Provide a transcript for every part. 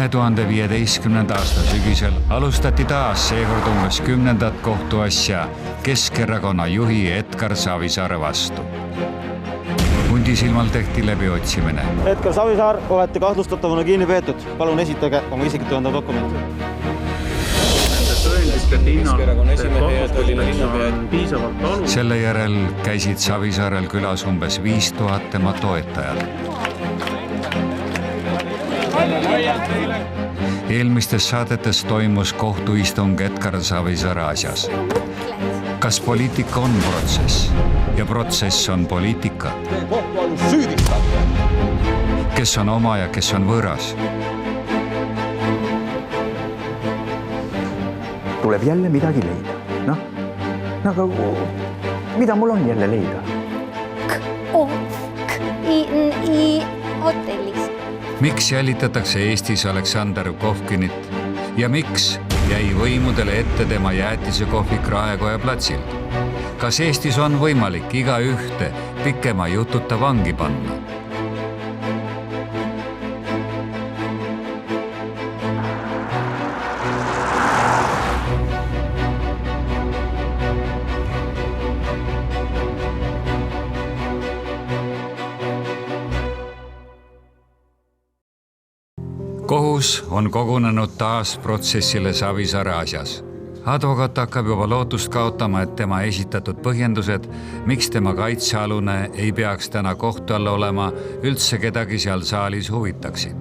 2015. aasta sügisel alustati taas seekord umbes 10. kohtuasja Keskerakonna juhi Edgar Savisaare vastu. Hundisilmal tehti läbiotsimine. Edgar Savisaar olete kahtlustatavana kinni peetud. Palun esitage oma isiklikult tõendav dokument. Selle järel käisid Savisaarel külas umbes 5000 tema toetajad. Eelmistes saadetes toimus kohtuistung Edgar Savisaare asjas. Kas poliitika on protsess ja protsess on poliitika? Kes on oma ja kes on võõras? Tuleb jälle midagi leida. Aga mida mul on jälle leida? I hotellis. Miks jälitatakse Eestis Aleksander Kovkinit ja miks jäi võimudele ette tema jäätisekohvik Raekoja platsil? Kas Eestis on võimalik iga ühte pikema jututa vangi panna? Kohus on kogunenud taas protsessile Savisaare asjas. Advokaat hakkab juba lootust kaotama, et tema esitatud põhjendused, miks tema kaitsealune ei peaks täna kohtu all olema, üldse kedagi seal saalis huvitaksid.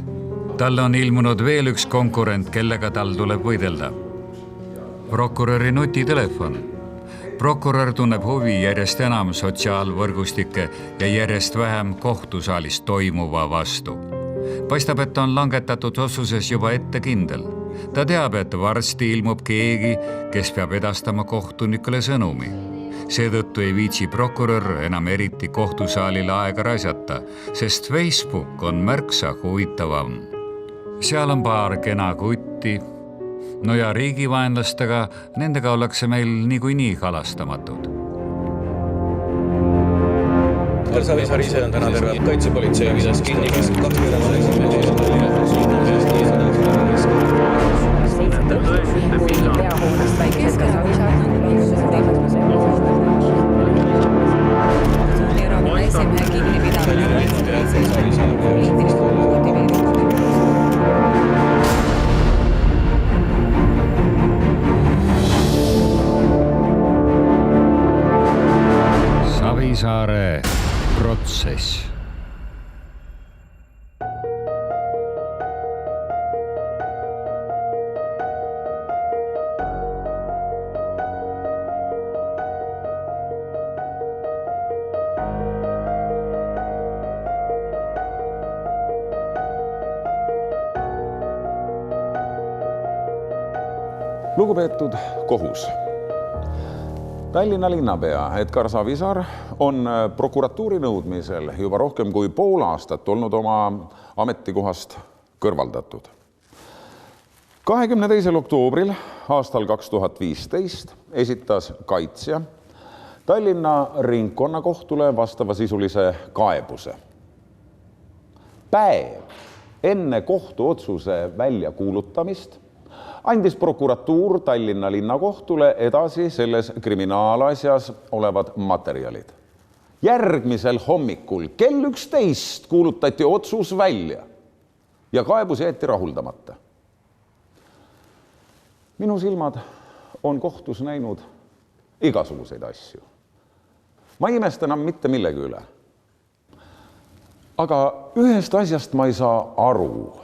Talle on ilmunud veel üks konkurent, kellega tal tuleb võidelda. Prokuröri nutitelefon. Prokurör tunneb huvi järjest enam sotsiaalvõrgustike ja järjest vähem kohtusaalis toimuva vastu. Paistab, et on langetatud otsuses juba ette kindel. Ta teab, et varsti ilmub keegi, kes peab edastama kohtunikule sõnumi. Seetõttu ei viitsi prokurör enam eriti kohtusaalile aega raisata, sest Facebook on märksa huvitavam. Seal on paar kena kutti. No ja riigivaenlastega, nendega ollakse meil niikuinii kalastamatud. Savisaar ise on täna terve kaitsepolitsei viidas kinni. Savisaare protsess. Lugupeetud kohus. Tallinna linnapea Edgar Savisaar on prokuratuuri nõudmisel juba rohkem kui pool aastat olnud oma ametikohast kõrvaldatud. 22. oktoobril aastal 2015 esitas kaitsja Tallinna ringkonnakohtule vastavasisulise kaebuse. Päev enne kohtuotsuse väljakuulutamist andis prokuratuur Tallinna linnakohtule edasi selles kriminaalasjas olevad materjalid. Järgmisel hommikul kell 11 kuulutati otsus välja ja kaebus jäeti rahuldamata. Minu silmad on kohtus näinud igasuguseid asju. Ma ei imesta enam mitte millegi üle. Aga ühest asjast ma ei saa aru.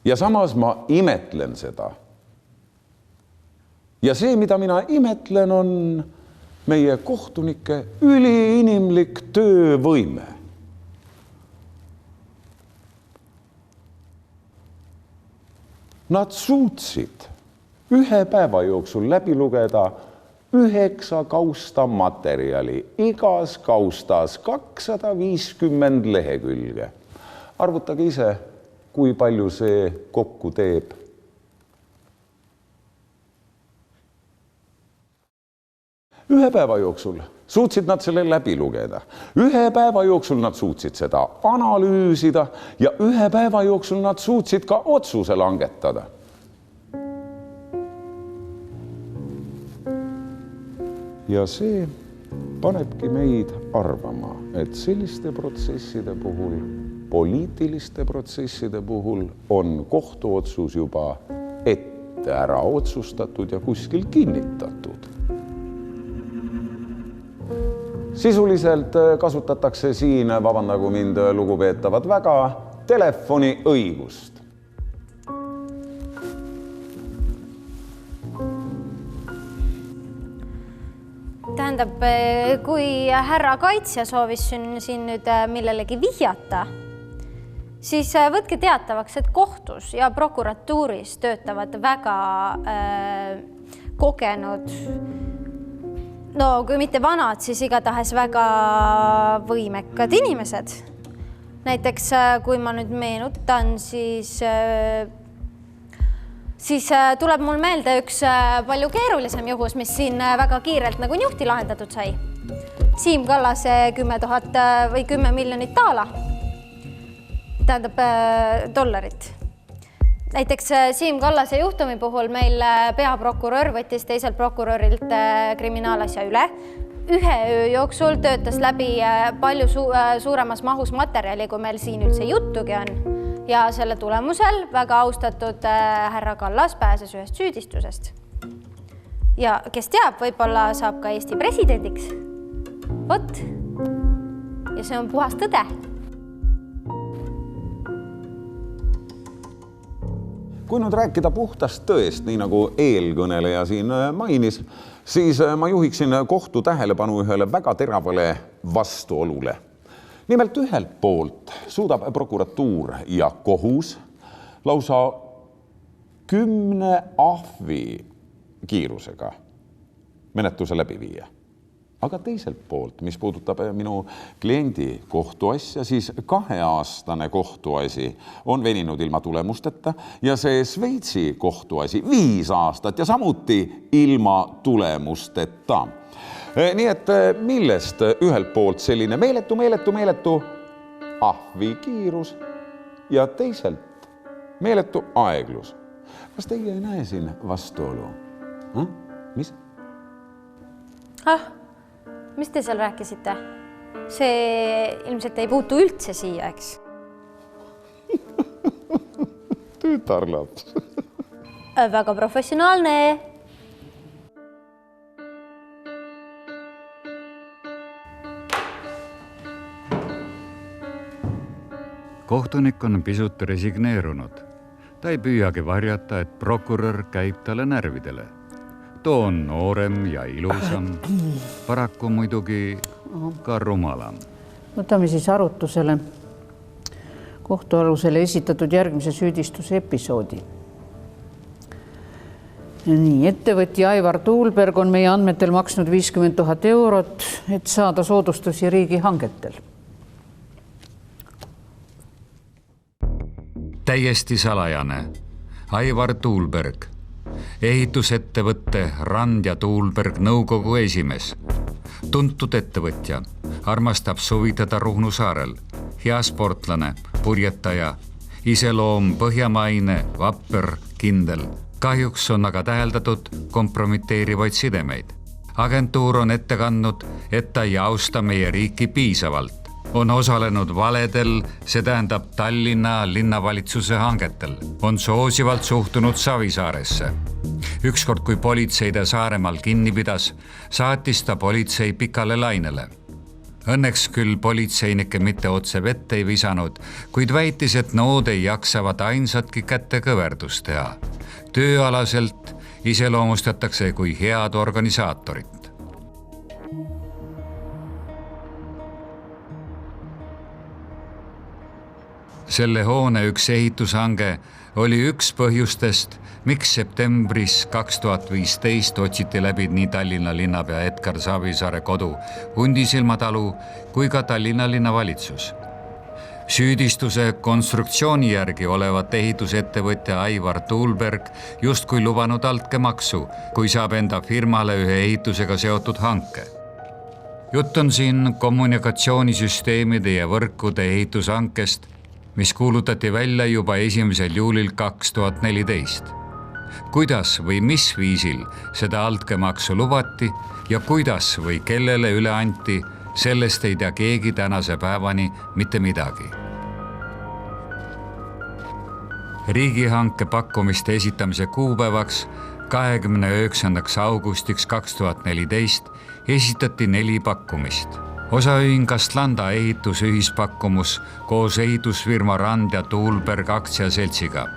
Ja samas ma imetlen seda. Ja see, mida mina imetlen, on meie kohtunike üliinimlik töövõime. Nad suutsid ühe päeva jooksul läbi lugeda 9 kausta materjali, igas kaustas 250 lehekülge. Arvutage ise, kui palju see kokku teeb. Ühe päeva jooksul suutsid nad selle läbi lugeda. Ühe päeva jooksul nad suutsid seda analüüsida ja ühe päeva jooksul nad suutsid ka otsuse langetada. Ja see panebki meid arvama, et selliste protsesside puhul, poliitiliste protsesside puhul on kohtuotsus juba ette ära otsustatud ja kuskil kinnitatud. Sisuliselt kasutatakse siin, vabandagu mind lugupeetavad väga, telefoni õigust. Tähendab, kui härra kaitsja soovis siin nüüd millelegi vihjata, siis võtke teatavaks, et kohtus ja prokuratuuris töötavad väga kogenud, no kui mitte vanad, siis igatahes väga võimekad inimesed. Näiteks kui ma nüüd meenutan, siis tuleb mul meelde üks palju keerulisem juhus, mis siin väga kiirelt nagu njuhti lahendatud sai. Siim Kallase 10 000 või 10 miljonit daala. Tähendab dollarit. Näiteks Siim Kallase juhtumi puhul meil peaprokurör võttis teiselt prokurörilt kriminaalasja üle. Ühe öö jooksul töötas läbi palju suuremas mahus materjali, kui meil siin üldse juttugi on. Ja selle tulemusel väga austatud härra Kallas pääses ühest süüdistusest. Ja kes teab, võib-olla saab ka Eesti presidendiks. Vot. Ja see on puhas tõde. Kui nüüd rääkida puhtast tõest, nii nagu eelkõneleja siin mainis, siis ma juhiksin kohtu tähelepanu ühele väga teravale vastuolule. Nimelt ühelt poolt suudab prokuratuur ja kohus lausa 10 ahvi kiirusega menetluse läbi viia. Aga teiselt poolt, mis puudutab minu kliendi kohtuasja, siis 2-aastane kohtuasi on veninud ilma tulemusteta ja see Šveitsi kohtuasi 5 aastat ja samuti ilma tulemusteta. Nii et millest ühelt poolt selline meeletu ahvi kiirus ja teiselt meeletu aeglus. Kas teie ei näe siin vastuolu? Mis? Mis te seal rääkisite? See ilmselt ei puutu üldse siia, eks? Tütarlaps. Väga professionaalne. Kohtunik on pisut resigneerunud. Ta ei püüagi varjata, et prokurör käib talle närvidele. Too on noorem ja ilusam, paraku muidugi ka rumalam. Võtame siis arutusele kohtualusele esitatud järgmise süüdistuse episoodi. Nii, ettevõtja Aivar Tuulberg on meie andmetel maksnud 50 000 eurot, et saada soodustusi riigihangetel. Täiesti salajane. Aivar Tuulberg, ehitusettevõtte Rand ja Tuulberg nõukogu esimees. Tuntud ettevõtja, armastab suvitada Ruhnu saarel. Hea sportlane, purjetaja, iseloom põhjamaine, vapper, kindel. Kahjuks on aga täheldatud kompromiteerivaid sidemeid. Agentuur on ette kandnud, et ta ei austa meie riiki piisavalt. On osalenud valedel, see tähendab Tallinna linnavalitsuse hangetel. On soosivalt suhtunud Savisaaresse. Ükskord, kui politsei ta Saaremaal kinni pidas, saatis ta politsei pikale lainele. Õnneks küll politseinike mitte otse vette ei visanud, kuid väitis, et nood ei jaksavat ainsatki kätte kõverdust teha. Tööalaselt iseloomustatakse kui head organisaatorit. Selle hoone üks ehitushange oli üks põhjustest, miks septembris 2015 otsiti läbi nii Tallinna linnapea Edgar Savisaare kodu Hundisilma talu kui ka Tallinna linnavalitsus. Süüdistuse konstruktsiooni järgi olevat ehitusettevõtja Aivar Tuulberg justkui lubanud altkäemaksu, kui saab enda firmale ühe ehitusega seotud hanke. Jutt on siin kommunikatsioonisüsteemide ja võrkude ehitushankest, mis kuulutati välja juba 1. juulil 2014. Kuidas või mis viisil seda altkäemaksu lubati ja kuidas või kellele üle anti, sellest ei tea keegi tänase päevani mitte midagi. Riigihanke pakkumiste esitamise kuupäevaks 29. augustiks 2014 esitati 4 pakkumist. Osaühing Astlanda ehitusühispakkumus koos ehitusfirma Rand ja Tuulberg aktsiaseltsiga.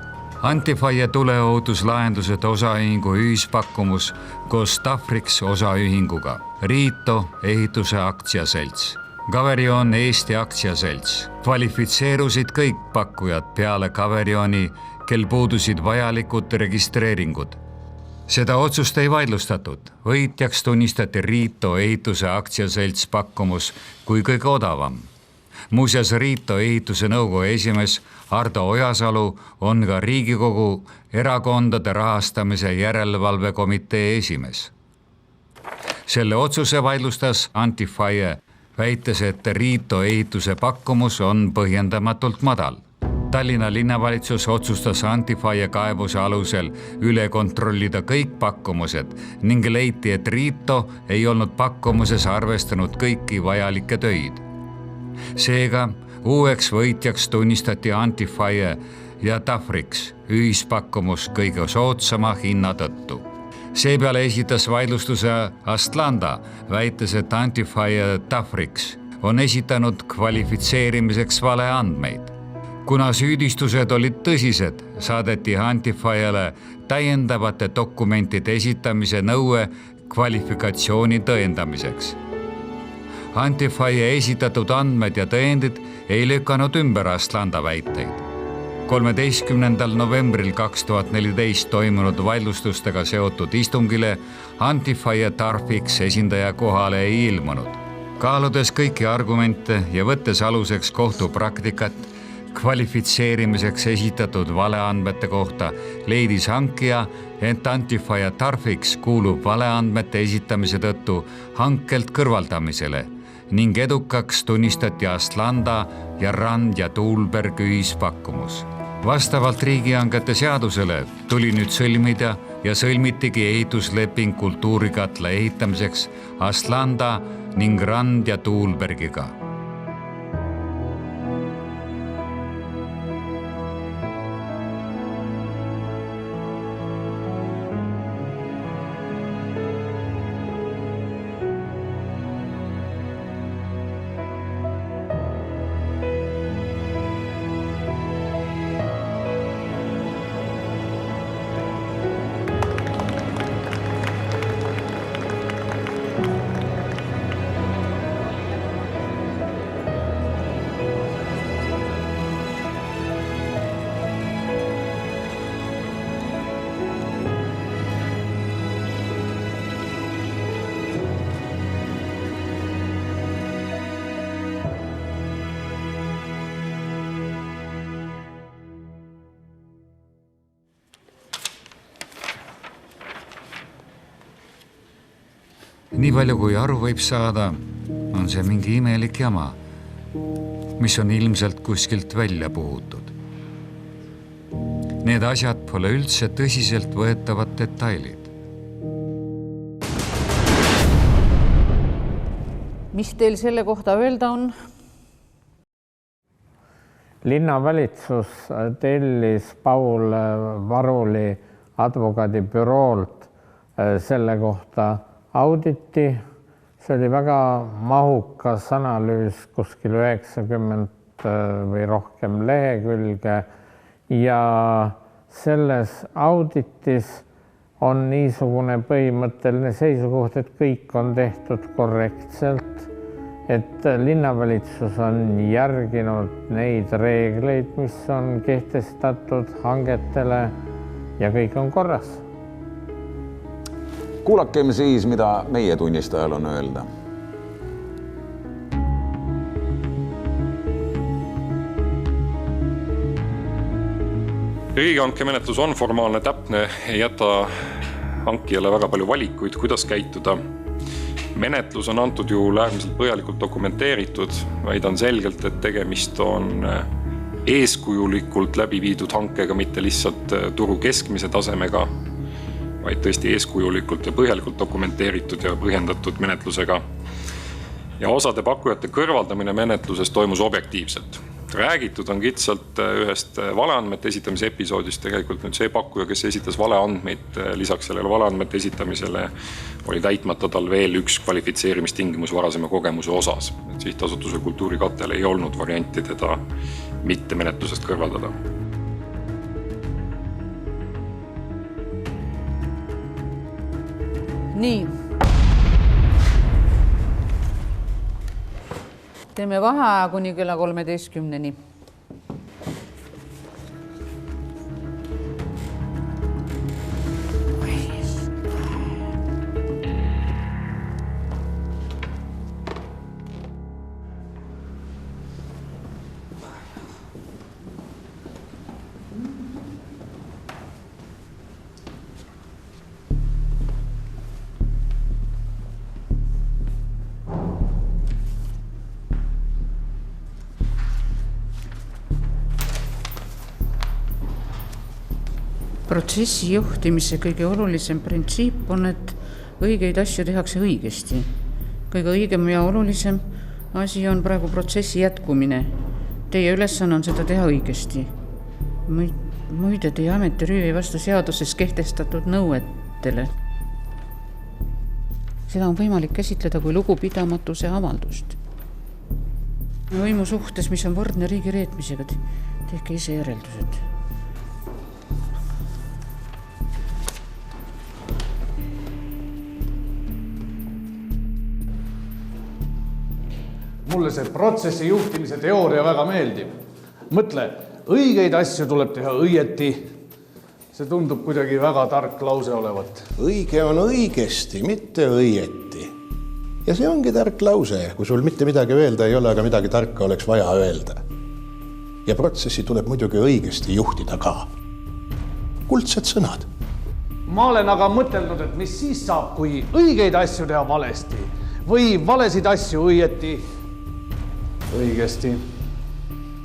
Antifaie tuleohutuslahendused osaühingu ühispakkumus koos Tafrix osaühinguga, Riito ehituse aktsiaselts, Caverion Eesti aktsiaselts. Kvalifitseerusid kõik pakkujad peale Caverioni, kel puudusid vajalikud registreeringud. Seda otsust ei vaidlustatud. Võitjaks tunnistati Riito ehituse aktsiaselts pakkumus kui kõige odavam. Muuseas, Riito ehituse nõukogu esimees Ardo Ojasalu on ka Riigikogu erakondade rahastamise järelevalvekomitee esimees. Selle otsuse vaidlustas Antifaie, väites, et Riito ehituse pakkumus on põhjendamatult madal. Tallinna linnavalitsus otsustas Antifaie kaebuse alusel üle kontrollida kõik pakkumused ning leiti, et Riito ei olnud pakkumuses arvestanud kõiki vajalikke töid. Seega uueks võitjaks tunnistati Antifaie ja Tafrix ühispakkumus kõige soodsama hinna tõttu. Seepeale esitas vaidlustuse Astlanda, väites, et Antifaie ja Tafrix on esitanud kvalifitseerimiseks valeandmeid. Kuna süüdistused olid tõsised, saadeti Antifaiele täiendavate dokumentide esitamise nõue kvalifikatsiooni tõendamiseks. Antifaie esitatud andmed ja tõendid ei lükanud ümber Astlanda väiteid. 13. novembril 2014 toimunud vaidlustustega seotud istungile Antifaie Tafrix esindaja kohale ei ilmunud. Kaaludes kõiki argumente ja võttes aluseks kohtupraktikat, kvalifitseerimiseks esitatud valeandmete kohta leidis hankija, et Antifaie Tafrix kuulub valeandmete esitamise tõttu hankelt kõrvaldamisele ning edukaks tunnistati Astlanda ja Rand ja Tuulberg ühispakkumus. Vastavalt riigihangete seadusele tuli nüüd sõlmida ja sõlmitigi ehitusleping kultuurikatla ehitamiseks Astlanda ning Rand ja Tuulbergiga. Nii palju kui aru võib saada, on see mingi imelik jama, mis on ilmselt kuskilt välja puhutud. Need asjad pole üldse tõsiselt võetavad detailid. Mis teil selle kohta öelda on? Linnavalitsus tellis Paul Varuli advokaadibüroolt selle kohta auditi. See oli väga mahukas analüüs, kuskil 90 või rohkem lehekülge ja selles auditis on niisugune põhimõtteline seisukoht, et kõik on tehtud korrektselt, et linnavalitsus on järginud neid reegleid, mis on kehtestatud hangetele ja kõik on korras. Kuulakem siis, mida meie tunnistajal on öelda. Riigihanke menetlus on formaalne, täpne, ei jäta hankijale väga palju valikuid, kuidas käituda. Menetlus on antud juhul äärmiselt põhjalikult dokumenteeritud. Väidan selgelt, et tegemist on eeskujulikult läbi viidud hankega, mitte lihtsalt turu keskmise tasemega, vaid tõesti eeskujulikult ja põhjalikult dokumenteeritud ja põhjendatud menetlusega. Ja osade pakkujate kõrvaldamine menetluses toimus objektiivselt. Räägitud on kitsalt ühest valeandmete esitamise episoodist. Tegelikult nüüd see pakkuja, kes esitas valeandmeid, lisaks sellele valeandmete esitamisele oli täitmata tal veel üks kvalifitseerimistingimus varasema kogemuse osas. Sihtasutuse Kultuurikatel ei olnud varianti teda mitte menetlusest kõrvaldada. Nii. Teeme vaheaja kuni kella 13-ni. Protsessi juhtimise kõige olulisem printsiip on, et õigeid asju tehakse õigesti. Kõige õigem ja olulisem asi on praegu protsessi jätkumine. Teie ülesanne on seda teha õigesti. Muide, teie ametirüü ei vasta seaduses kehtestatud nõuetele. Seda on võimalik käsitleda kui lugupidamatuse avaldust. Võimu suhtes, mis on võrdne riigi reetmisega, tehke ise järeldused. Mulle see protsessi juhtimise teooria väga meeldib. Mõtle, õigeid asju tuleb teha õieti. See tundub kuidagi väga tark lause olevat. Õige on õigesti, mitte õieti. Ja see ongi tark lause. Kui sul mitte midagi öelda ei ole, aga midagi tarka oleks vaja öelda. Ja protsessi tuleb muidugi õigesti juhtida ka. Kuldsed sõnad. Ma olen aga mõtelnud, et mis siis saab, kui õigeid asju teha valesti või valesid asju õieti. Õigesti.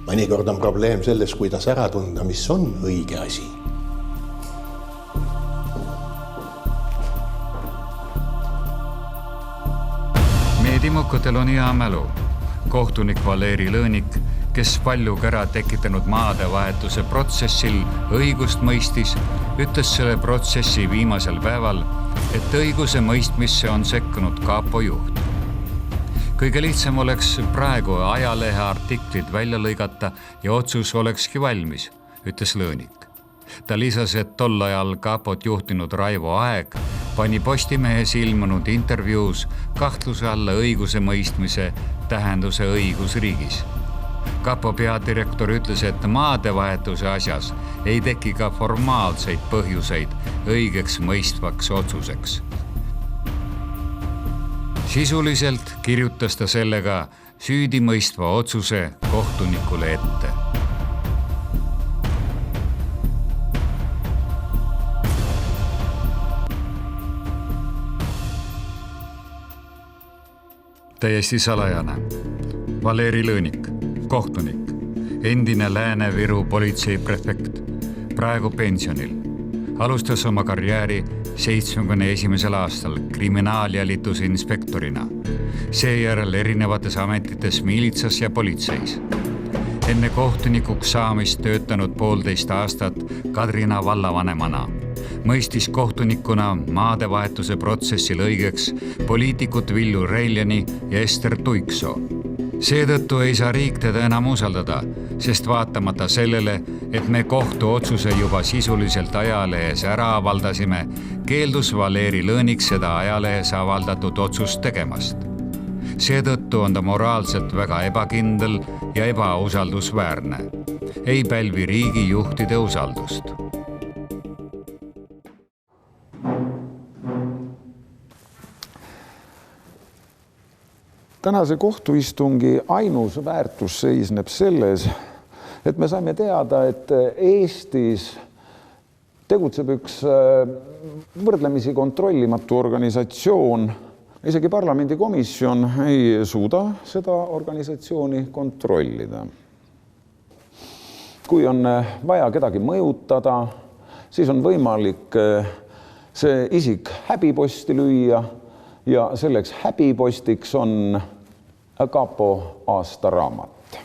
Mõnikord on probleem selles, kuidas ära tunda, mis on õige asi. Meedimukutel on hea mälu. Kohtunik Valeri Lõõnik, kes palju kära tekitanud maadevahetuse protsessil õigust mõistis, ütles selle protsessi viimasel päeval, et õiguse mõistmisse on sekkunud kapo juht. Kõige lihtsam oleks praegu ajalehe artiklid välja lõigata ja otsus olekski valmis, ütles Lõõnik. Ta lisas, et tol ajal kapot juhtinud Raivo Aeg pani Postimehes ilmunud intervjuus kahtluse alla õiguse mõistmise tähenduse õigusriigis. Kapo peadirektor ütles, et maadevahetuse asjas ei teki ka formaalseid põhjuseid õigeks mõistvaks otsuseks. Sisuliselt kirjutas ta sellega süüdimõistva otsuse kohtunikule ette. Täiesti salajane. Valeri Lõõnik, kohtunik, endine Lääne-Viru politseiprefekt, praegu pensionil. Alustas oma karjääri 71. aastal kriminaaljälituse inspektorina, seejärel erinevates ametites miilitsas ja politseis. Enne kohtunikuks saamist töötanud 1,5 aastat Kadrina vallavanemana. Mõistis kohtunikuna maadevahetuse protsessil õigeks poliitikut Villu Reiljani ja Ester Tuiksoo. Seetõttu ei saa riik teda enam usaldada, sest vaatamata sellele, et me kohtuotsuse juba sisuliselt ajalehes ära avaldasime, keeldus Valeri Lõõnik seda ajalehes avaldatud otsust tegemast. Seetõttu on ta moraalselt väga ebakindel ja ebausaldusväärne. Ei pälvi riigi juhtide usaldust. Tänase kohtuistungi ainus väärtus seisneb selles, et me saime teada, et Eestis tegutseb üks võrdlemisi kontrollimatu organisatsioon. Isegi parlamendikomisjon ei suuda seda organisatsiooni kontrollida. Kui on vaja kedagi mõjutada, siis on võimalik see isik häbiposti lüüa ja selleks häbipostiks on kapo aastaraamat.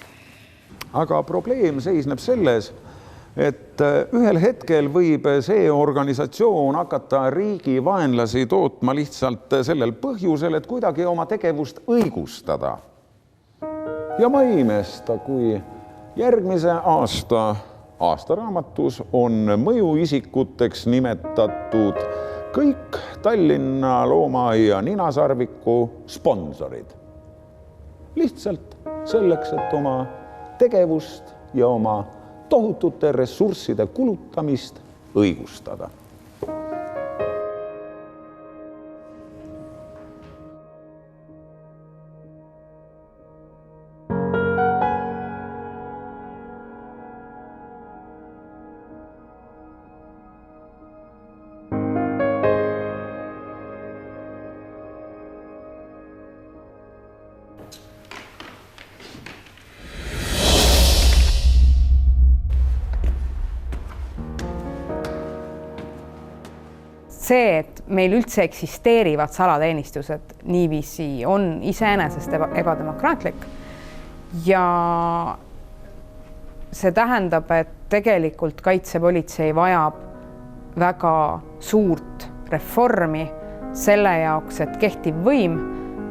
Aga probleem seisneb selles, et ühel hetkel võib see organisatsioon hakata riigi vaenlasi tootma lihtsalt sellel põhjusel, et kuidagi oma tegevust õigustada. Ja ma ei imesta, kui järgmise aasta aastaraamatus on mõjuisikuteks nimetatud kõik Tallinna Loomaaia ninasarviku sponsorid. Lihtsalt selleks, et oma tegevust ja oma tohutute ressursside kulutamist õigustada. See, et meil üldse eksisteerivad salateenistused niiviisi on iseenesest ebademokraatlik ja see tähendab, et tegelikult kaitsepolitsei vajab väga suurt reformi selle jaoks, et kehtiv võim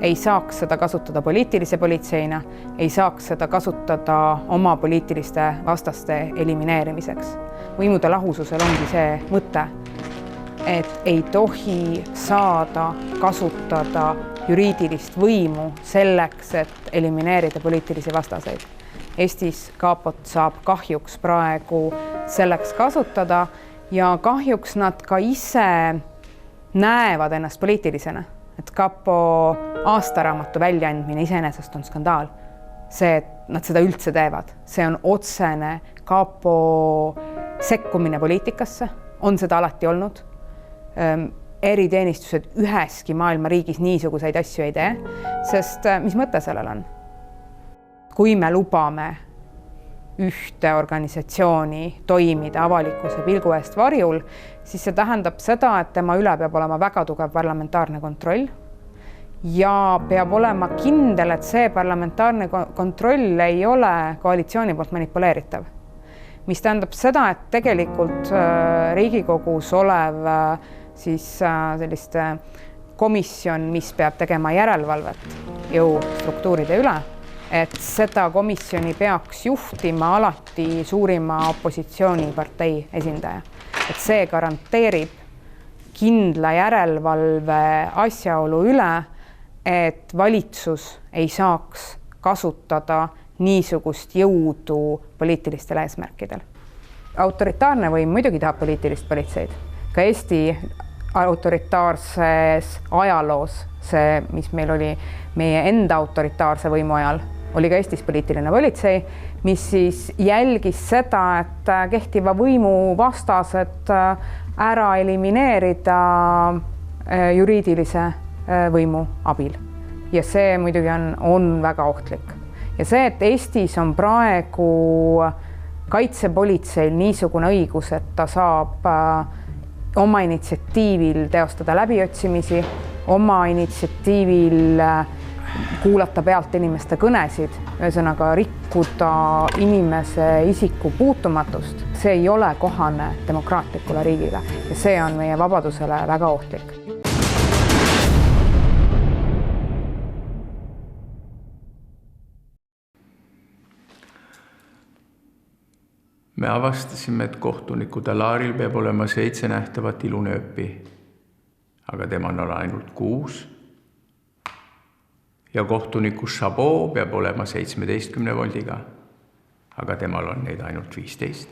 ei saaks seda kasutada poliitilise politseina, ei saaks seda kasutada oma poliitiliste vastaste elimineerimiseks. Võimude lahususel ongi see mõte, et ei tohi saada kasutada juriidilist võimu selleks, et elimineerida poliitilisi vastaseid. Eestis kapot saab kahjuks praegu selleks kasutada ja kahjuks nad ka ise näevad ennast poliitilisena. Et kapo aastaraamatu väljaandmine iseenesest on skandaal. See, et nad seda üldse teevad, see on otsene kapo sekkumine poliitikasse, on seda alati olnud. Eriteenistused üheski maailma riigis niisuguseid asju ei tee, sest mis mõte sellel on? Kui me lubame ühte organisatsiooni toimida avalikkuse pilgu eest varjul, siis see tähendab seda, et tema üle peab olema väga tugev parlamentaarne kontroll ja peab olema kindel, et see parlamentaarne kontroll ei ole koalitsiooni poolt manipuleeritav. Mis tähendab seda, et tegelikult Riigikogus olev siis selliste komisjon, mis peab tegema järelevalvet jõustruktuuride üle, et seda komisjoni peaks juhtima alati suurima opositsioonipartei esindaja. Et see garanteerib kindla järelevalve asjaolu üle, et valitsus ei saaks kasutada niisugust jõudu poliitilistel eesmärkidel. Autoritaarne võim muidugi tahab poliitilist politseid. Ka Eesti autoritaarses ajaloos, see, mis meil oli meie enda autoritaarse võimu ajal, oli ka Eestis poliitiline politsei, mis siis jälgis seda, et kehtiva võimu vastased ära elimineerida juriidilise võimu abil. Ja see muidugi on väga ohtlik. Ja see, et Eestis on praegu kaitsepolitseil niisugune õigus, et ta saab oma initsiatiivil teostada läbiotsimisi, oma initsiatiivil kuulata pealt inimeste kõnesid, ühesõnaga rikkuda inimese isiku puutumatust. See ei ole kohane demokraatlikule riigile ja see on meie vabadusele väga ohtlik. Me avastasime, et kohtuniku Dalaaril peab olema 7 nähtavat ilunööpi, aga temal on ainult 6. Ja kohtuniku Chabot peab olema 17 voldiga, aga temal on neid ainult 15.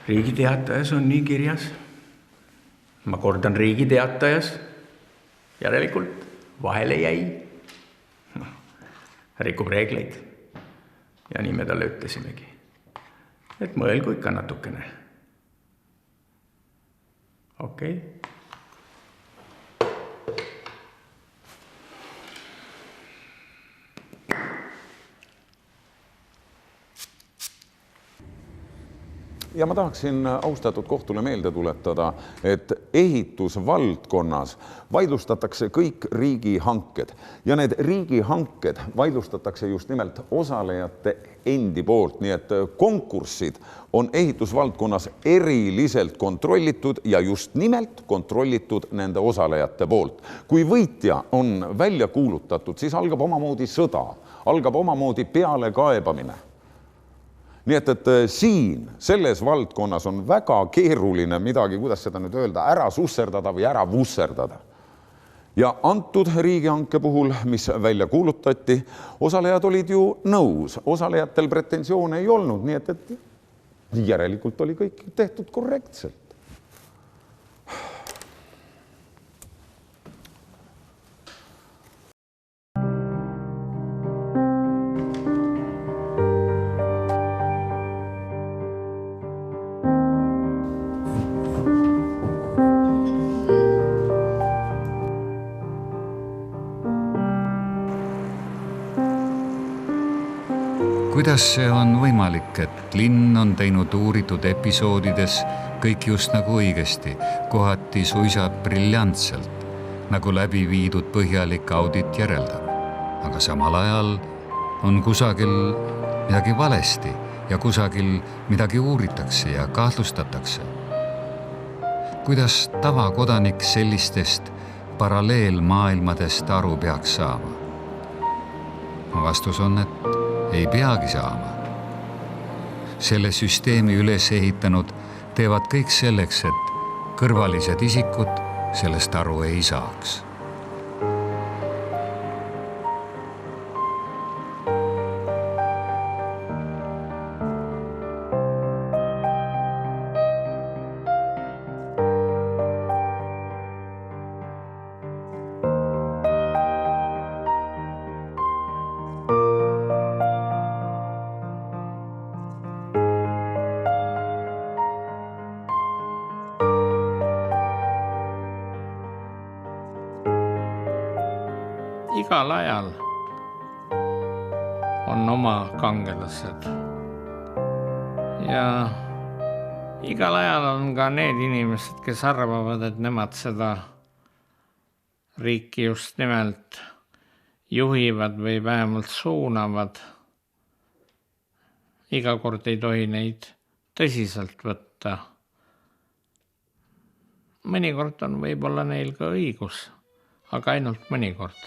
Riigiteatajas on nii kirjas. Ma kordan Riigiteatajas. Järelikult vahele jäi. Rikub reegleid. Ja nii me talle ütlesimegi, et mõelgu ikka natukene. Okei. Ja ma tahaksin austatud kohtule meelde tuletada, et ehitusvaldkonnas vaidlustatakse kõik riigihanked ja need riigihanked vaidlustatakse just nimelt osalejate endi poolt, nii et konkurssid on ehitusvaldkonnas eriliselt kontrollitud ja just nimelt kontrollitud nende osalejate poolt. Kui võitja on välja kuulutatud, siis algab omamoodi sõda, algab omamoodi pealekaebamine. Nii et siin, selles valdkonnas on väga keeruline midagi, kuidas seda nüüd öelda, ära susserdada või ära vusserdada. Ja antud riigihanke puhul, mis välja kuulutati, osalejad olid ju nõus, osalejatel pretensioone ei olnud, nii et järelikult oli kõik tehtud korrektselt. Kuidas see on võimalik, et linn on teinud uuritud episoodides kõik just nagu õigesti, kohati suisa briljantselt, nagu läbi viidud põhjalik audit järeldab. Aga samal ajal on kusagil midagi valesti ja kusagil midagi uuritakse ja kahtlustatakse. Kuidas tavakodanik sellistest paralleelmaailmadest aru peaks saama? Vastus on, et ei peagi saama. Selle süsteemi üles ehitanud teevad kõik selleks, et kõrvalised isikud sellest aru ei saaks. Igal ajal on oma kangelased ja igal ajal on ka need inimesed, kes arvavad, et nemad seda riiki just nimelt juhivad või vähemalt suunavad. Iga kord ei tohi neid tõsiselt võtta. Mõnikord on võib-olla neil ka õigus, aga ainult mõnikord.